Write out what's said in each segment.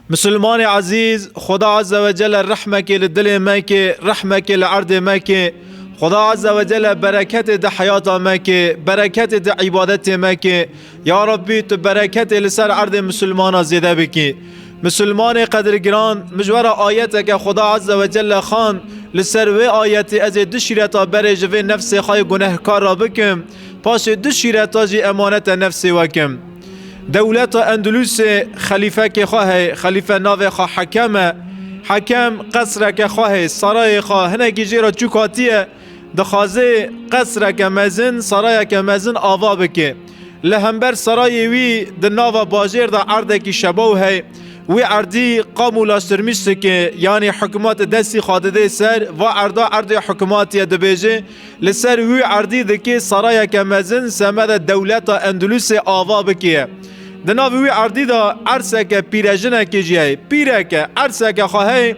مسلمان عزیز، خدا عز و جل رحمه که لدل ما که، رحمه که لعرض ما که، خدا عز و جل برکت ده حیات ما که، برکت ده عبادت ما که، یا ربی تو برکت لسر عرض مسلمان زیده بکی. مسلمان قدرگران مجور آیت که خدا عز و جل خان لسر و آیت از دشیرتا بر جوه نفس خای گناهکار را بکم، پاش دشیرتا جی امانت نفس وکم. دولت اندلس خلیفه که خواه، خلیفه ناو خواه حکم قصر که خواه سرای خواه هنگی جیرا چوکاتیه دخوازه قصر که مزن سرای که مزن آوا بکه لهمبر سرای وی د ناو باجر دا عرده که شباو هی وی عردی قامولا سرمیشت که یعنی حکومت دستی خادده سر و عرده عرده حکوماتی دبیجه لسر وی عردی دکه سرای که مزن سمد دولت اندلس آوا بکه دناوی وی عردی دا عرصه که پیرجنه که جیه پیره که عرصه که خواهی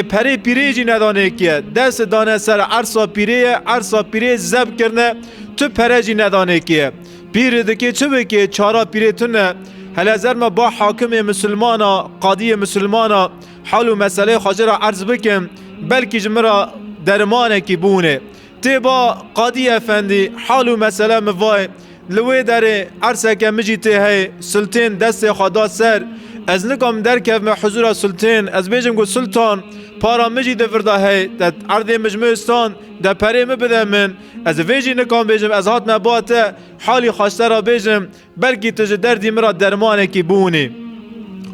پره پیره جی ندانه که دست دانه سر عرصه پیره زب کرنه تو پره جی ندانه که پیره دکه چه بکه چارا پیره تونه هل ازر ما با حاکم مسلمانا قاضی مسلمانا حال و مسئله خاجر عرض بکم بلکه جمرا درمانه که بونه تی با قاضی افندی حال و مسئله موای لوی داره عرصه که مجی ته سلطان دست خدا سر از نکم در که من حضور سلطان از بیجم گو سلطان پارا مجی دفرده هی در عرض مجموعستان در پره مبده من از ویجی نکم بیجم از هات مباته حالی خواسته را بیجم بلکی تج دردی مرا درمانه کی بونی.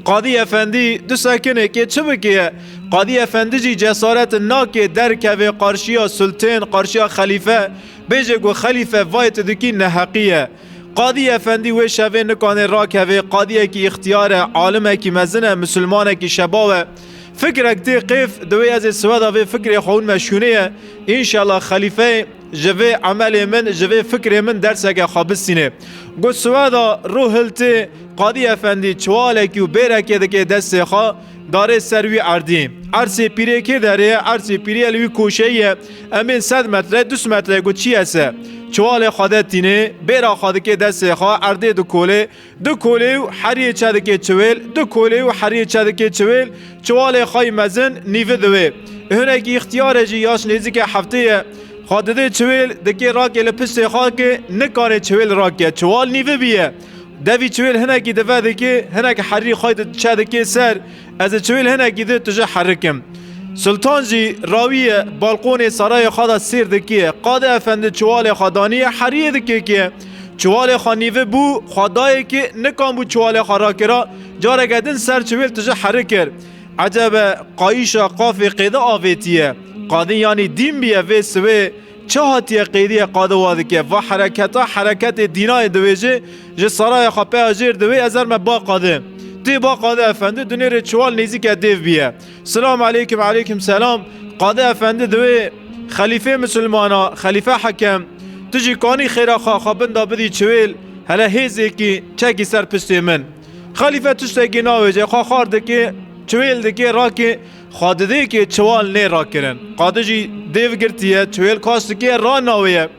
قاضی افندی دو ساکنه که چه بکیه قاضی افندی جی جسارت ناکه در که قارشیا سلطان قارشیا خلیفه بیجه گو خلیفه وایت دکی نحقیه قاضی افندی و شوه نکانه را که قاضیه کی اختیار عالمه کی مزنه مسلمانه کی شبابه فکرک دی قیف دوی از سوادا و فکر خون مشونه انشالله خلیفه جوه عمل من جوه فکر من درسه که خوابستینه گو سوادا روحلتی قاضی افندی چواله کی و بیره که دکی دست خواه داره سروی عردی عرصی پیره که داره عرصی پیره الوی کوشهیه امین 100 متره 200 متره گو چی هسته چوال خواده تینه بیرا خواده که دست خواه عرده دو کوله و حریه چه دکه چویل دو کوله و حریه چه دکه چویل چوال خواهی مزن نیوه دوه هنه که اختیاره جی یاش نیزی که هفته خواده ده چویل دکه راکه لپست خواه که نکاره چویل راکه چوال نیوه بیه دوی چویل هنه که دوه دکه هنه که حریه خواهی چه دکه سر از چویل هنه که ده تجه حرکم سلطان جی راوی بالقون سرای خدا سیر دکیه قاضی افند چوال خدانی حریه دکیه که چوال خانیوه بو خدایی که نکام بو چوال خرا کرا جاره گدن سر چویل تجه حرکر عجب قایشا قاف قیده آویتیه قاضی یعنی دین بیه و سوه چه هاتیه قیدیه قاضی وادکه و حرکت دینای دویجه جه سرای خپه اجیر دوی ازر با قاضی تی با قاضی افنده دنیا ری چوال نیزی که دیو بیه سلام علیکم علیکم سلام قاضی افنده دوی خلیفه مسلمانا خلیفه حکم تجی کانی خیره خوابن دا بدی چویل هلا هیزی که چکی سر پستی من خلیفه تشتگی ناویجه خواه دکی چویل دکی را که خواده که چوال نی را کرن قاضی جی دیو گرتیه چویل کاست که را ناویه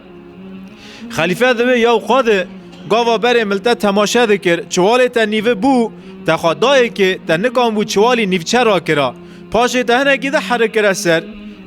خلیفه دوی یو خواده گاوا بره ملتا تماشا دکر چوالی تا نیوه بو تا خدایی که تا نکان بو چوالی نیوچه را کرا پاشه تا هنگی ده حرکر سر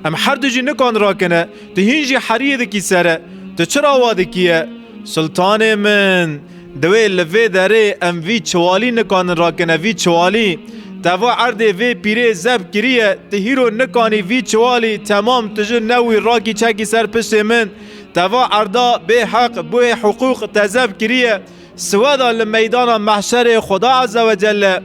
ام هر دو جی نکان را کنه تا هینجی حریه دکی سره تا چرا وادکیه سلطان من دوی لفه داره ام وی چوالی نکان را کنه وی چوالی تا و عرده وی پیره زب کریه تا هیرو نکانی وی چوالی تمام تجن نوی راکی چکی سر پشت من تا و عرده به حق بوی حقوق تزب کریه سوادا لمیدان محشر خدا عز و جل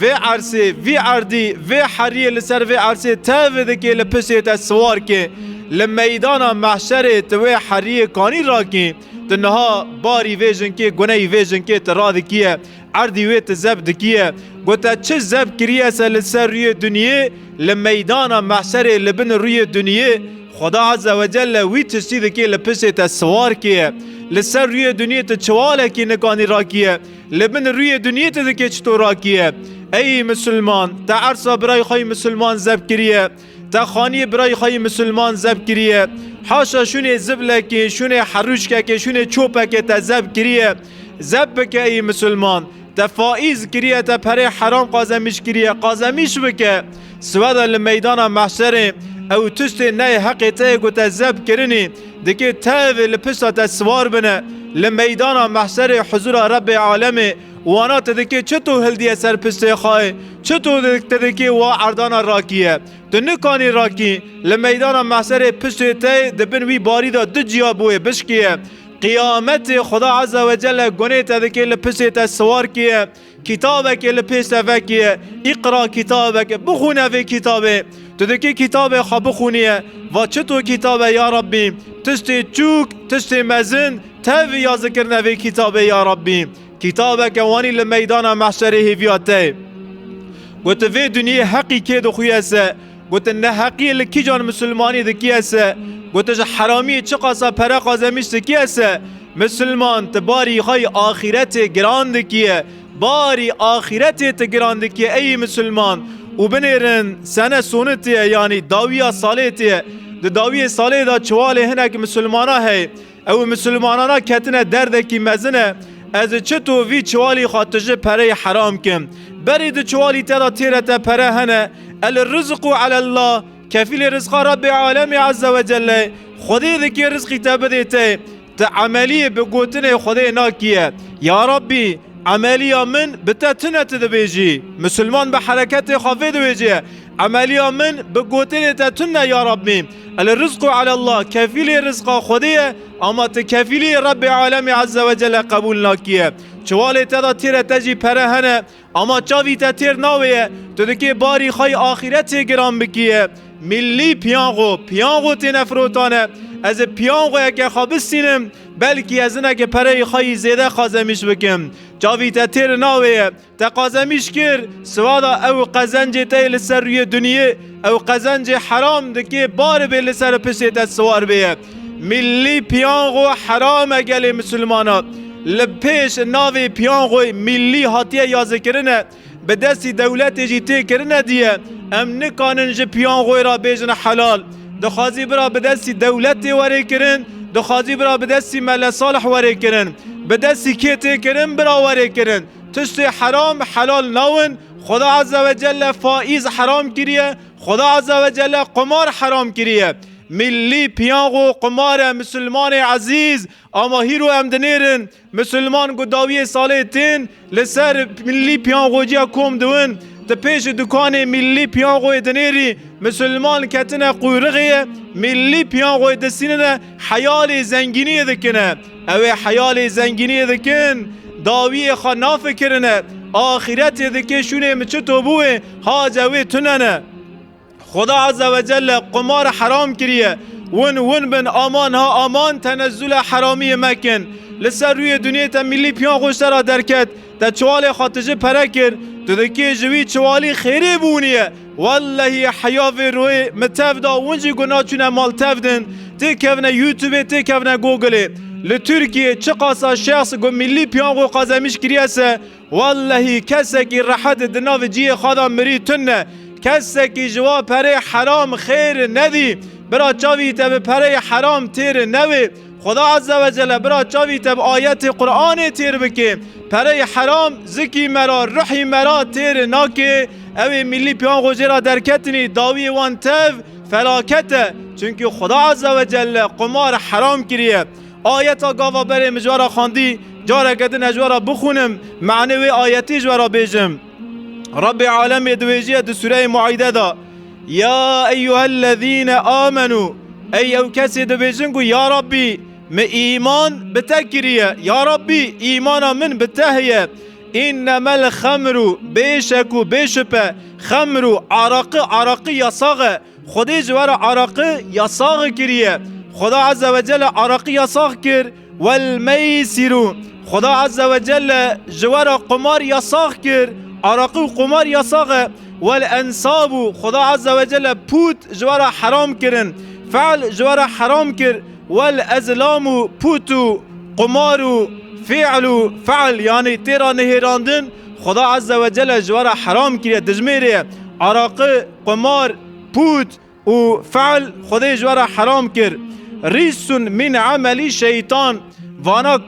و عرصه و عردی و حریه لسر و عرصه تاوده که لپسیت سوار که لمیدان محشر تو حریه کانی را که تنها باری ویژن که گناهی ویژن که تراده کیه عردی و تزب دکیه گوتا چه زب کریه سلسر روی دنیه لمیدان محشر لبن روی دنیه خدا عز و جل وی تشتیده که لپسیت سوار که لسر روی دنیا تا چواله کی نکانی راکیه لبن روی دنیا تا دکه چطور راکیه ای مسلمان تا عرصا برای خواهی مسلمان زب کریه تا خانی برای خواهی مسلمان زب کریه حاشا شونه زبلکی شونه حروشکه شونه چوپکه تا زب کریه زب بکه ای مسلمان تفائز کریه تا پره حرام قازمیش کریه قازمیش بکه سوادا لمیدان محشر او تشت نه حقی تا گوتا زب کرنی دکی تاو لپشتا تا سوار بنه لمیدان محشر حضور رب عالمه وانا تدکی چطو هلدیه سر پشت خواه چطو تدکی وا عردانا راکیه تو نکانی راکی لمیدان محشر پشت تا دبن وی باری دا دو جیا بوه بشکیه قیامت خدا عز و جل گونه تدکی لپشت تا سوار کیه کتابک لپشت وکیه اقرا کتابک بخونه وی کتابه تدکی کتاب خواه بخونیه و چطو کتابه یا ربی تشت چوک تشت مزن تاوی یا ذکر نوی کتابه یا ربی کتابه وانی لمیدان محشر هیویاته گوت وی دنیا حقی که دو خوی اسه گوت نه حقی لکی جان مسلمانی دکی اسه گوتش حرامی چه قاسا پره قازمیش دکی اسه مسلمان تباری خای آخرت گران دکیه باری آخرت تگران دکیه ای مسلمان و بنیرن سنه سونتیه یعنی داویه صالحتیه داویه صالح دا چواله هنک مسلمانا هی او مسلمانانا کتنه دردکی مزنه از چطو وی چوالی خاطجه پره حرام کم برید چوالی تدا تیرت پره هنه الرزق علی الله کفیل رزق رب عالم عز و جل خودی دکی رزقی تبده ته عملی بگوتن خودی ناکیه یا ربی عملی من بتتنت دبیجی مسلمان به حرکت خافه دبیجی عملی من بگوتن تتنه یا ربی الرزق علی الله کفیل رزق خودیه اما تکفیلی رب عالم عز و جل قبول ناکیه چوالی تدا تیر تجی پره هنه اما چاوی تا تیر ناویه تو دکی باری خواهی آخرت گرام بکیه ملی پیانگو تی نفروتانه از پیانگو اگه خوابستینم بلکی از اینه که پره خواهی زیده قازمیش بکم چاوی تا تیر ناویه تا قازمیش کر سوادا او قزنج تای لسر روی دنیه او قزنج حرام دکی بار بی لسر پشتی تا سوار بیه ملی پیانگو حرام اگل مسلمانا لپیش ناوی پیانگوی ملی هاتیه یازه کرنه به دستی دولت جیته کرنه دیه ام نکانن جه پیانگوی را بیجن حلال دخوازی برا به دستی دولت وره کرن دخوازی برا به دستی مل صالح وره کرن به دستی کیته کرن برا وره کرن تشت حرام حلال ناون خدا عز و جل فائز حرام کریه خدا عز و جل قمار حرام کریه ملی پیانگو قمار مسلمان عزیز اما هیرو امدنیرن مسلمان گداوی ساله تین لسر ملی پیانگو جیا کوم دوین تا پیش دکان ملی پیانگو دنیری مسلمان کتنه قیرغیه ملی پیانگو دستینه حیال زنگینی دکنه اوه حیال زنگینی دکن داوی خناف کرنه آخرت دکه شونه مچتو بوه حاجوه تننه خدا عز و جل قمار حرام کریه ون بن آمان ها آمان تنزل حرامی مکن لسر روی دنیا تا ملی پیان خوشتر را درکت تا چوال خاطجه پره کر تو دکی جوی چوالی خیری بونیه والله حیاوی روی متف دا ونجی گناه چونه مال تفدن تی کفنه یوتیوب تی کفنه گوگلی لترکیه چه قاسا شخص گو ملی پیانگو قازمیش کریسه والله کسی که راحت دناو جیه خدا مری تنه کسی که جوا پره حرام خیر ندی برا چاوی تب پره حرام تیر نوی خدا عز و جل برا چاوی تب آیت قرآن تیر بکی پره حرام زکی مرا روحی مرا تیر ناکی اوی ملی پیانگو جرا درکتنی داوی وان تف فلاکته چونکه خدا عز و جل قمار حرام کریه آیتا گاوا بره مجوارا خاندی جارا کدن اجوارا بخونم معنوی آیتی جوارا بیجم رب عالم دویجیه دو سوره معایده دا یا ایوها الذین آمنو ای او کسی دویجنگو یا ربی من ایمان بتکریه یا ربی ایمانا من بتهیه اینما الخمر بیشکو بیشپه خمر عراقی یساغه خودی جوار عراقی یساغ کریه خدا عز و جل عراقی یساغ کر والمیسیرو خدا عز و جل جوار قمار یساغ کر عراقی و قمار یساغه والانصاب خدا عز و جل پوت جوار حرام کرن فعل جوار حرام کر والازلام پوتو قمارو فعل یعنی تیرا نهیراندن خدا عز و جل جوار حرام کریه دجمیره عراقی قمار پوت و فعل خدا جوار حرام کر ریسون من عملی شیطان وانا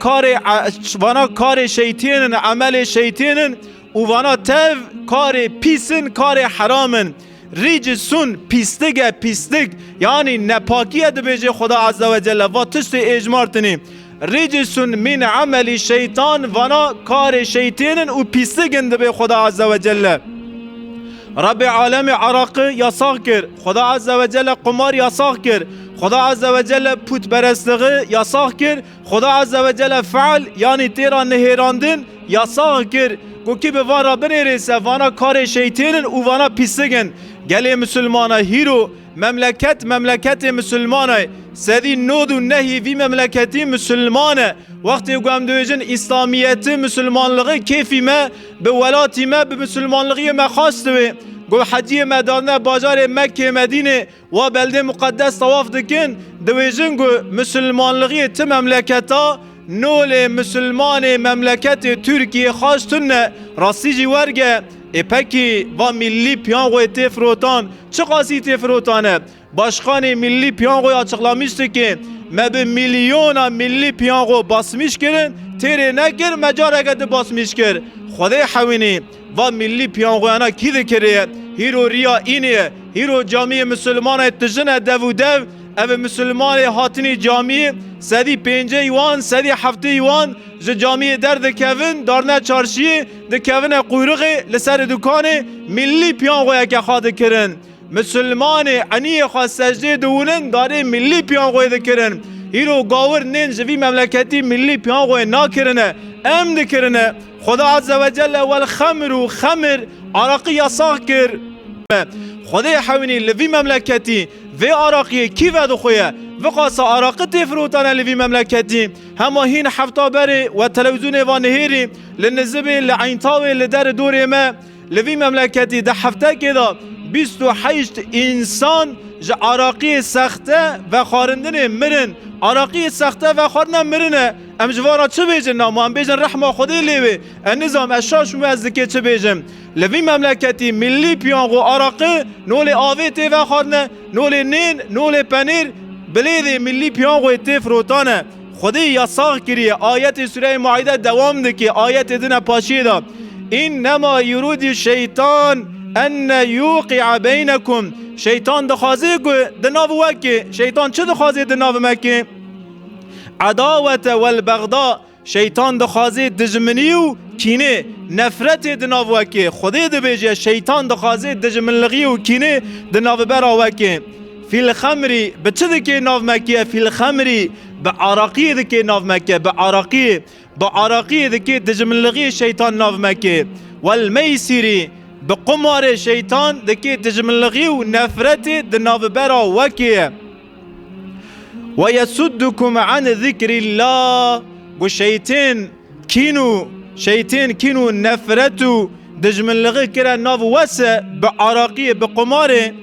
کار شیطانن عمل شیطانن و وانا تف کار پیسن کار حرامن ریجسون پیستگ یعنی نپاکیه دبیجه خدا عز و جل و تشت اجمارتنی ریجسون من عمل شیطان وانا کار شیطانن و پیستگن دبی خدا عز و جل رب عالم عراق یاساق کر خدا عز و جل قمار یاساق کر خدا عز و جل پوت برستغی یاساق کر خدا عز و جل فعل یعنی تیرا نهیراندن یاساق کر گو کی به وارا بنیرسه وانا کار شیطانن و وانا پیستگن گلی مسلمانه هیرو مملکت مسلمانه سدی نود و نهی وی مملکتی مسلمانه وقتی گوهم دویجن اسلامیت مسلمانلغی کیفی ما به ولاتی ما به مسلمانلغی ما خواستوی گو حجی مدانه باجار مکه مدینه و بلده مقدس طواف دکن دویجن گو مسلمانلغی تی مملکتا نول مسلمان مملکت ترکیه خواستونه راستی جی ورگه پکی و ملی پیانگوی تفروتان چه قاسی تفروتانه başkanı milli piyangoyu açıklamıştı ki me milyona milli piyango basmış kirin tere nekir mecareketi basmış kir Khuday havini ve milli piyangoyana ki dikiriye hiro riya iniye hiro camiye Müslüman ettişine devu dev ev Müslüman hatini camiye sedi pence yuan sedi hafte yuan ji camiye der kevin darne çarşıyı de kevine kuyruğu lisser dükkanı milli piyangoya ke xadı kirin مسلمانی عنی خواست سجده دونن داره ملی پیانگوی دکرن هیرو گاور نین جوی مملکتی ملی پیانگوی ناکرنه ام دکرنه خدا عز و جل والخمر و خمر عراقی یاساق کر خدا حوینی لوی مملکتی و عراقی کی ود خویه و قاسا عراقی تفروتانه لوی مملکتی همه هین حفتا بری و تلویزیون و نهیری لنزبی لعینتاوی لدر دوری ما لوی مملکتی ده حفته که دا 28 انسان ج عراقی سخته و خارندن مرن عراقی سخته و خارندن مرنه ام جوارا چه بیجن نامو هم بیجن رحمه خودی لیوی النظام اشاش موزدکی چه بیجن لوی مملکتی ملی پیانگو عراقی نول آوی تی و خارنه نول نین نول پنیر بلیدی ملی پیانگو تی فروتانه خودی یاساق کریه آیت سوره معایده دوام دکی آیت دینه پاشیده اینما یرود شیطان ان یوقع بینکم شیطان دخوازی دناو وکی شیطان چه دخوازی دناو مکی عداوت والبغضاء شیطان دخوازی دجمنی و کینه نفرت دناو وکی خودی دبیجه شیطان دخوازی دجمنلغی و کینه دناو برا وکی فی الخمری به چه دکی ناو مکیه فی الخمری به عراقی دکی ناو مکیه به عراقی دکی دجمنلغی شیطان ناو مکیه والمیسری به قمار شیطان دکی تجملغی و نفرت دناو برا وکیه و یسدکم عن ذکر الله و شیطان کینو نفرت و دجملغی کرا ناو وسه به عراقی به قماره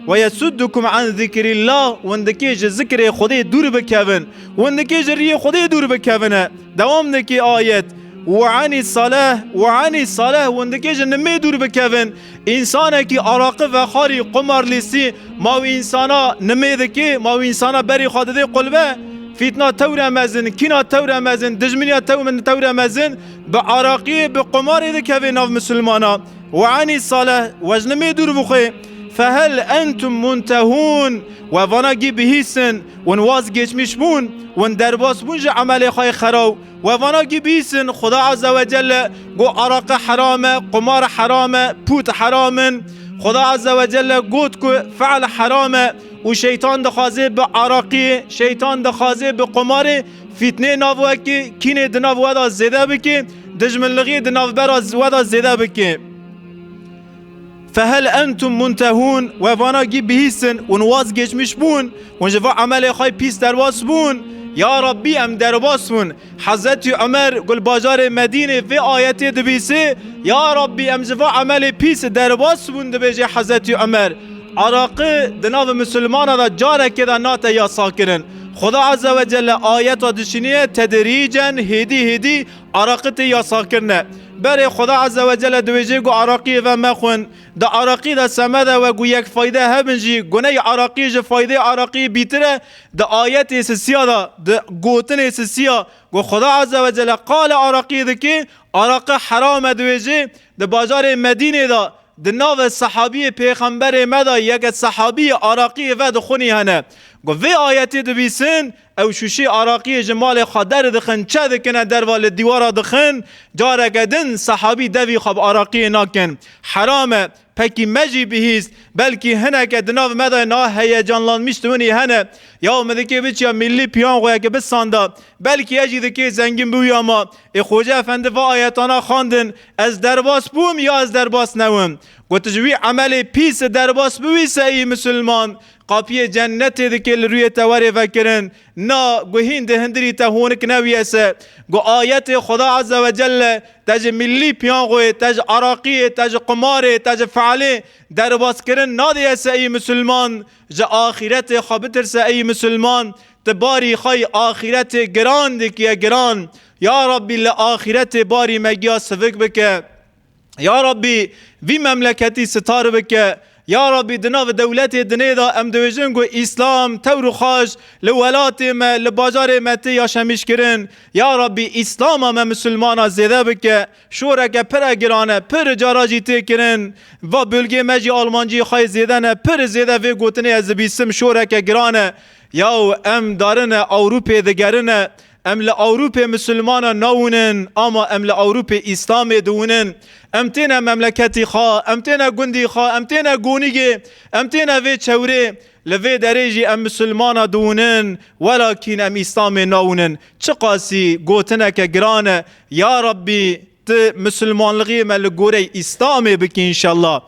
و یسدکم عن ذکر الله و اندکی ذکر خودی دور بکوین و اندکی جری خودی دور بکوینه دوام دکی آیت وعن صلاة وندکی جنمی دور بکوین انسانه کی عراق و خاری قمر لیسی ماو انسانا نمی دکی ماو انسانا بری خادده قلبه فتنه تور مزن کینا تور مزن دجمنیا تور مزن به عراقی به قمار دکوین ناو مسلمانا وعن صلاة وجنمی دور بخوی فهل انتم منتهون و واناگی بهیسن و نواز گچمیش بون و درباس بون جه عمل خواهی خراو و واناگی بهیسن خدا عز و جل گو عراق حرامه قمار حرامه پوت حرامن خدا عز و جل گوت که فعل حرامه و شیطان دخوازه به عراقی شیطان دخوازه به قمار فتنه ناوه که کینه دناو ودا زیده بکی دجمنلغی دناو براز ودا زیده بکی فهل انتم منتهون و واناگی بهیسن و نواز گچمیش بون و جوا عمل خواهی پیس درواز بون یا ربی ام درواز بون حضرت عمر گل باجار مدینه و آیت دبیسه یا ربی ام جوا عمل پیس درواز بون دبیجه حضرت عمر عراق دناو مسلمان دا جاره که دا ناته یا ساکرن خدا عز و جل آیت و دشینیه تدریجا هدی عراق تی یا ساکرنه بر خدا عز وجل دویجه گو عراقی و مخون دا عراقی دا سمده و گو یک فایده هبنجی گونه عراقی جه فایده عراقی بیتره دا آیت اسسیه دا گوتن اسسیه گو خدا عز وجل قال عراقی ده که عراق حرام دویجه دا بازار مدینه دا د ناو صحابی پیغمبر مدا یک صحابی عراقی و دخونی هنه گو وی آیتی دویسن او شوشی عراقی جمال خادر دخن چه دکنه در وال دیوارا دخن جاره گدن صحابی دوی خواب عراقی ناکن حرامه پکی مجی بهیست بلکی هنه که دناو مدا نا هیجانلان میشتونی هنه یا اومده که بچیا ملی پیان گویا که بسانده بلکی اجی دکی زنگین بوی اما ای خوجه افنده و آیتانا خواندن از درباس بوم یا از درباس نوم گوتجوی عمل پیس درباس بویسه ای مسلمان قاپی جنت دکل روی تواری وکرن نا گوهین ده هندری تهونک نویسه گو آیت خدا عز و جل تج ملی پیانگوی تج عراقی تج قمار تج فعلی درباس کرن نا دیسه ای مسلمان جا آخرت خابتر سه ای مسلمان تباری خای آخرت گران دکیه گران یا ربی لآخرت باری مگیا سفک بکه یا ربی وی مملکتی ستار بکه یا ربی دناو دولت دنیا دا ام دویجن گو اسلام تورو خاش لولات ما لباجار متی یا شمیش کرن یا ربی اسلام ما مسلمان زیده بکه شورک پر گرانه پر جاراجی تی کرن و بلگه مجی آلمانجی خواهی زیدنه پر زیده وی گوتنی از بیسم شورک گرانه یا ام دارن اوروپی دگرنه ام لأوروپا مسلمان نونن اما ام لأوروپا اسلام دونن ام تینا مملکتی خواه ام تینا گندی خواه ام تینا گونیگی ام تینا وی چوری لوی دریجی ام مسلمان دونن ولیکن ام اسلام نونن چه قاسی گوتنه که گرانه یا ربی ت مسلمان لغی ملگوری اسلام بکی انشالله